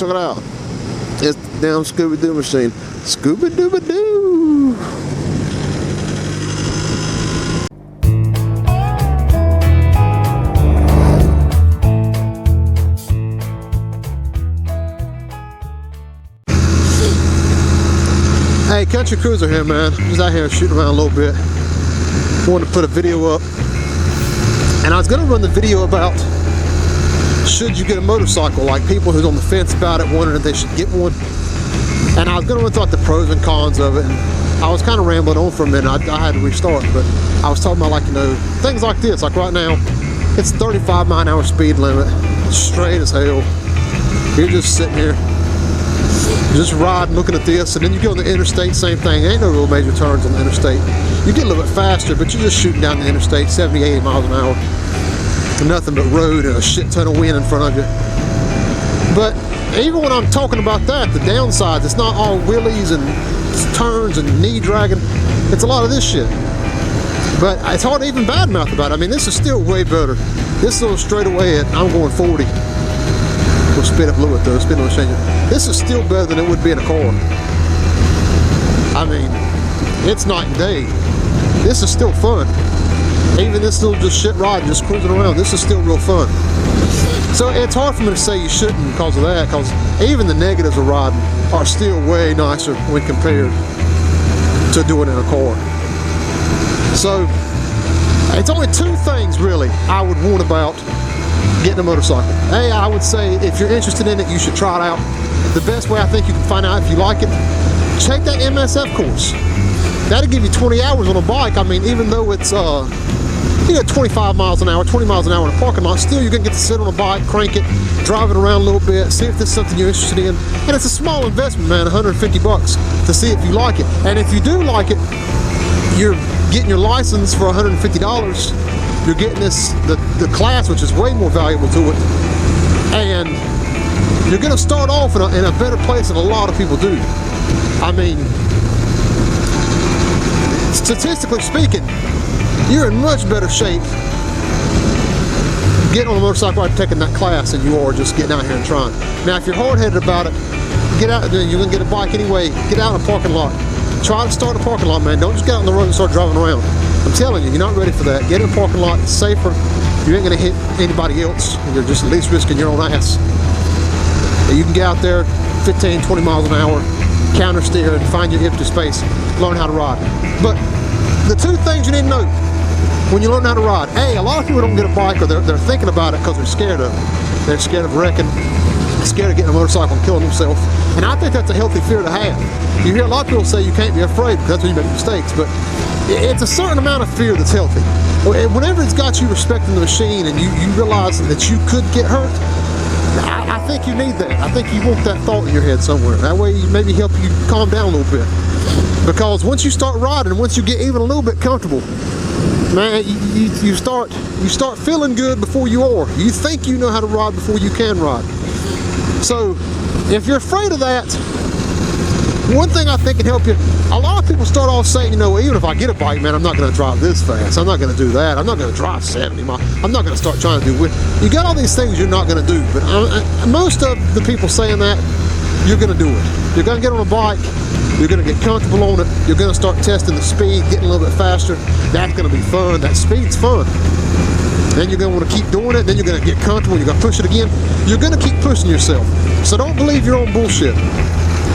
check it out. It's the damn Scooby-Doo machine. Scooby-Dooby-Doo. Hey, Country Cruiser here, man. Just out here shooting around a little bit. Wanted to put a video up. And I was gonna run the video about should you get a motorcycle, like people who's on the fence about it, wondering if they should get one. And I was gonna run through like the pros and cons of it. And I was kind of rambling on for a minute. I had to restart, but I was talking about, like, you know, things like this. Like right now, it's 35 mile an hour speed limit, straight as hell. You're just sitting here, just riding, looking at this, and then you go on the interstate, same thing. Ain't no real major turns on the interstate. You get a little bit faster, but you're just shooting down the interstate, 70, 80 miles an hour. Nothing but road and a shit ton of wind in front of you. But even when I'm talking about that, the downsides, it's not all wheelies and turns and knee dragging. It's a lot of this shit. But it's hard to even badmouth about it. I mean, this is still way better. This little straightaway at, I'm going 40. We'll speed up a little bit though, speed limit change. This is still better than it would be in a car. I mean, it's night and day. This is still fun. Even this little just shit ride, just cruising around, this is still real fun. So it's hard for me to say you shouldn't because of that, because even the negatives of riding are still way nicer when compared to doing it in a car. So it's only two things really I would warn about getting a motorcycle. Hey, I would say if you're interested in it, you should try it out. The best way I think you can find out if you like it, take that MSF course. That'll give you 20 hours on a bike. I mean, even though it's you get 25 miles an hour, 20 miles an hour in a parking lot, still you're gonna get to sit on a bike, crank it, drive it around a little bit, see if this is something you're interested in. And it's a small investment, man, 150 bucks to see if you like it. And if you do like it, you're getting your license for $150. You're getting the class, which is way more valuable to it. And you're gonna start off in a better place than a lot of people do. I mean, statistically speaking, you're in much better shape getting on a motorcycle and taking that class than you are just getting out here and trying. Now, if you're hard-headed about it, get out. You're gonna get a bike anyway. Get out in a parking lot. Try to start a parking lot, man. Don't just get out on the road and start driving around. I'm telling you, you're not ready for that. Get in a parking lot. It's safer. You ain't gonna hit anybody else. You're just at least risking your own ass. You can get out there 15, 20 miles an hour, counter steer, and find your empty space. Learn how to ride. But the two things you need to know when you learn how to ride. A lot of people don't get a bike, or they're thinking about it because they're scared of it. They're scared of wrecking, scared of getting a motorcycle and killing themselves. And I think that's a healthy fear to have. You hear a lot of people say you can't be afraid because that's when you make mistakes, but it's a certain amount of fear that's healthy. Whenever it's got you respecting the machine and you realize that you could get hurt, I think you need that. I think you want that thought in your head somewhere. That way you maybe help you calm down a little bit. Because once you start riding, once you get even a little bit comfortable, man, you start feeling good before you are. You think you know how to ride before you can ride. So if you're afraid of that, one thing I think can help you, a lot of people start off saying, you know, even if I get a bike, man, I'm not going to drive this fast. I'm not going to do that. I'm not going to drive 70 miles. I'm not going to start trying to do it. You got all these things you're not going to do, but most of the people saying that, you're going to do it. You're going to get on a bike. You're going to get comfortable on it. You're going to start testing the speed, getting a little bit faster. That's going to be fun. That speed's fun. Then you're going to want to keep doing it. Then you're going to get comfortable. You're going to push it again. You're going to keep pushing yourself. So don't believe your own bullshit.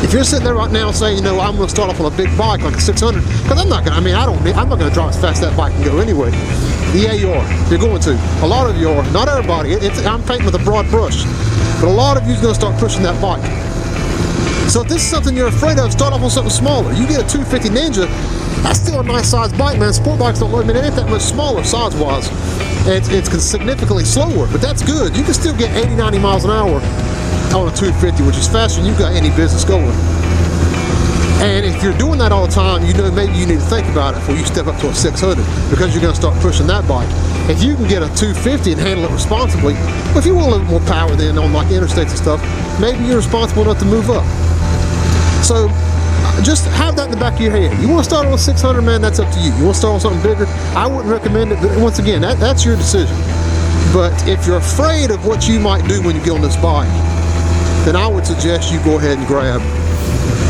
If you're sitting there right now saying, you know, I'm going to start off on a big bike like a 600, because I'm not going to, I'm not going to drive as fast as that bike can go anyway. Yeah, you are. You're going to. A lot of you are. Not everybody. I'm painting with a broad brush. But a lot of you is going to start pushing that bike. So if this is something you're afraid of, start off on something smaller. You get a 250 Ninja, that's still a nice size bike, man. Sport bikes don't look, I mean, it ain't that much smaller size-wise. It's significantly slower, but that's good. You can still get 80, 90 miles an hour on a 250, which is faster than you got any business going. And if you're doing that all the time, you know, maybe you need to think about it before you step up to a 600, because you're going to start pushing that bike. If you can get a 250 and handle it responsibly, well, if you want a little more power then on like interstates and stuff, maybe you're responsible enough to move up. So just have that in the back of your head. You want to start on a 600, man, that's up to you. You want to start on something bigger, I wouldn't recommend it, but once again, that's your decision. But if you're afraid of what you might do when you get on this bike, then I would suggest you go ahead and grab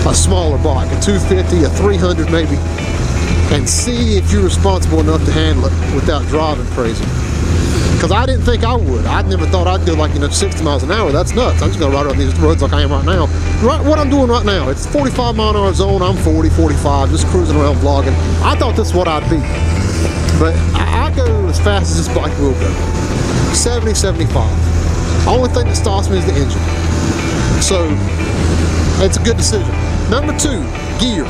a smaller bike, a 250, a 300 maybe, and see if you're responsible enough to handle it without driving crazy. Because I didn't think I would. I never thought I'd do like 60 miles an hour. That's nuts. I'm just gonna ride around these roads like I am right now. What I'm doing right now, it's 45 mile an hour zone. I'm 40, 45, just cruising around vlogging. I thought this is what I'd be. But I go as fast as this bike will go. 70, 75. Only thing that stops me is the engine. So, it's a good decision. Number 2, gear.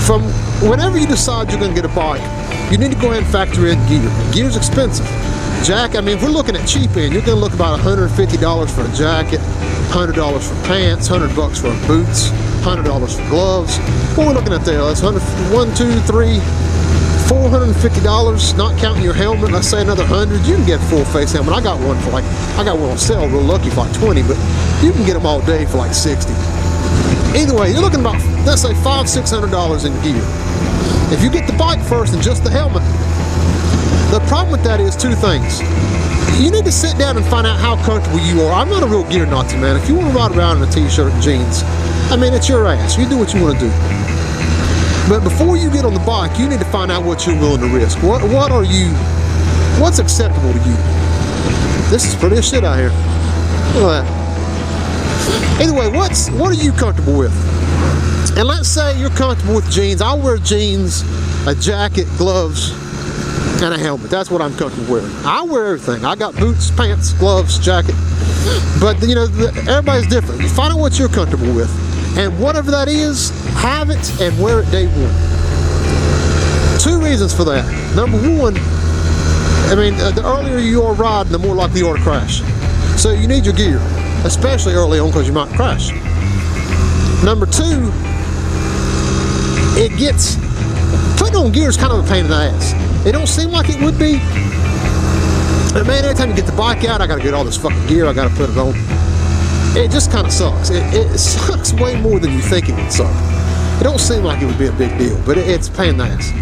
From whenever you decide you're going to get a bike, you need to go ahead and factor in gear. Gear's expensive. Jacket, I mean, if we're looking at cheap end, you're going to look about $150 for a jacket, $100 for pants, $100 for boots, $100 for gloves. What are we looking at there? That's $450, not counting your helmet. Let's say another 100. You can get a full face helmet. I got one on sale, real lucky, for like 20, but you can get them all day for like 60. Either way, you're looking about, let's say, $500-600 in gear. If you get the bike first and just the helmet, the problem with that is 2 things. You need to sit down and find out how comfortable you are. I'm not a real gear Nazi, man. If you want to ride around in a t-shirt and jeans, I mean, it's your ass. You do what you want to do. But before you get on the bike, you need to find out what you're willing to risk. What's acceptable to you? This is pretty as shit out here. Look at that. Either way, what are you comfortable with? And let's say you're comfortable with jeans. I'll wear jeans, a jacket, gloves, and a helmet. That's what I'm comfortable wearing. I wear everything. I got boots, pants, gloves, jacket. But you know, everybody's different. You find out what you're comfortable with, and whatever that is, have it and wear it day one. 2 reasons for that. Number 1, I mean, the earlier you are riding, the more likely you are to crash. So you need your gear, especially early on, because you might crash. Number 2, putting on gear is kind of a pain in the ass. It don't seem like it would be, but man, every time you get the bike out, I gotta get all this fucking gear, I gotta put it on. It just kind of sucks. It sucks way more than you think it would suck. It don't seem like it would be a big deal, but it's a pain in the ass.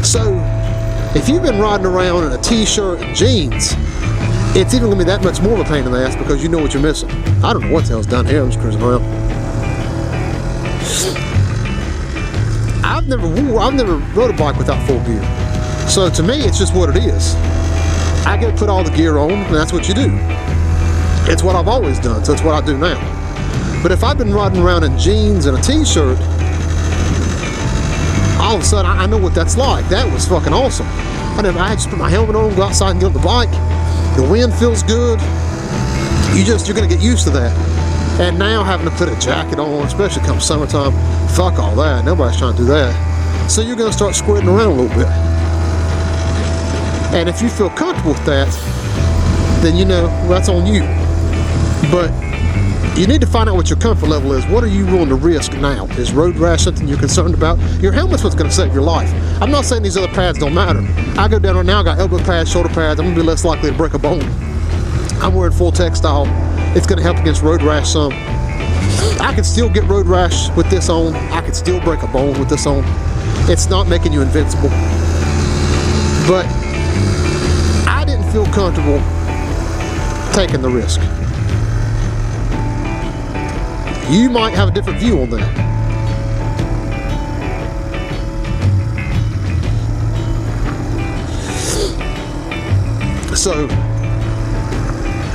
So, if you've been riding around in a t-shirt and jeans, it's even gonna be that much more of a pain in the ass because you know what you're missing. I don't know what the hell's down here, I'm just cruising around. I've never rode a bike without full gear. So to me, it's just what it is. I go put all the gear on, and that's what you do. It's what I've always done, so it's what I do now. But if I've been riding around in jeans and a t-shirt, all of a sudden I know what that's like. That was fucking awesome. I had to put my helmet on, go outside and get on the bike. The wind feels good. You're gonna get used to that. And now having to put a jacket on, especially come summertime, fuck all that. Nobody's trying to do that. So you're gonna start squirting around a little bit. And if you feel comfortable with that, then you know, that's on you. But you need to find out what your comfort level is. What are you willing to risk now? Is road rash something you're concerned about? Your helmet's what's going to save your life. I'm not saying these other pads don't matter. I go down right now, I got elbow pads, shoulder pads. I'm going to be less likely to break a bone. I'm wearing full textile. It's going to help against road rash some. I can still get road rash with this on. I can still break a bone with this on. It's not making you invincible. But I didn't feel comfortable taking the risk. You might have a different view on that. So,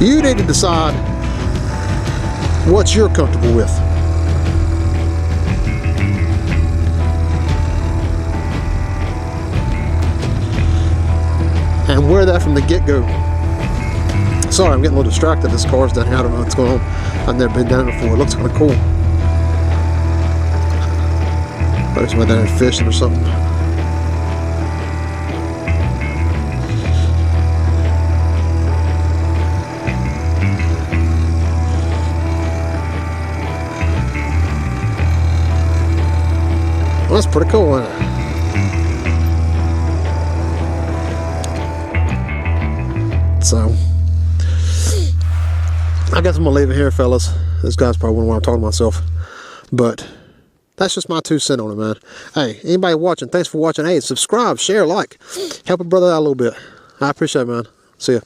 you need to decide what you're comfortable with. And wear that from the get-go. Sorry, I'm getting a little distracted. This car's down here. I don't know what's going on. I've never been down there before. It looks kind of cool. Probably somebody down there fishing or something. Well, that's pretty cool, isn't it? So, I guess I'm gonna leave it here, fellas. This guy's probably wondering why I'm talking to myself, but that's just my 2 cents on it, man. Hey, anybody watching, thanks for watching. Hey, subscribe, share, like, help a brother out a little bit. I appreciate it, man. See ya.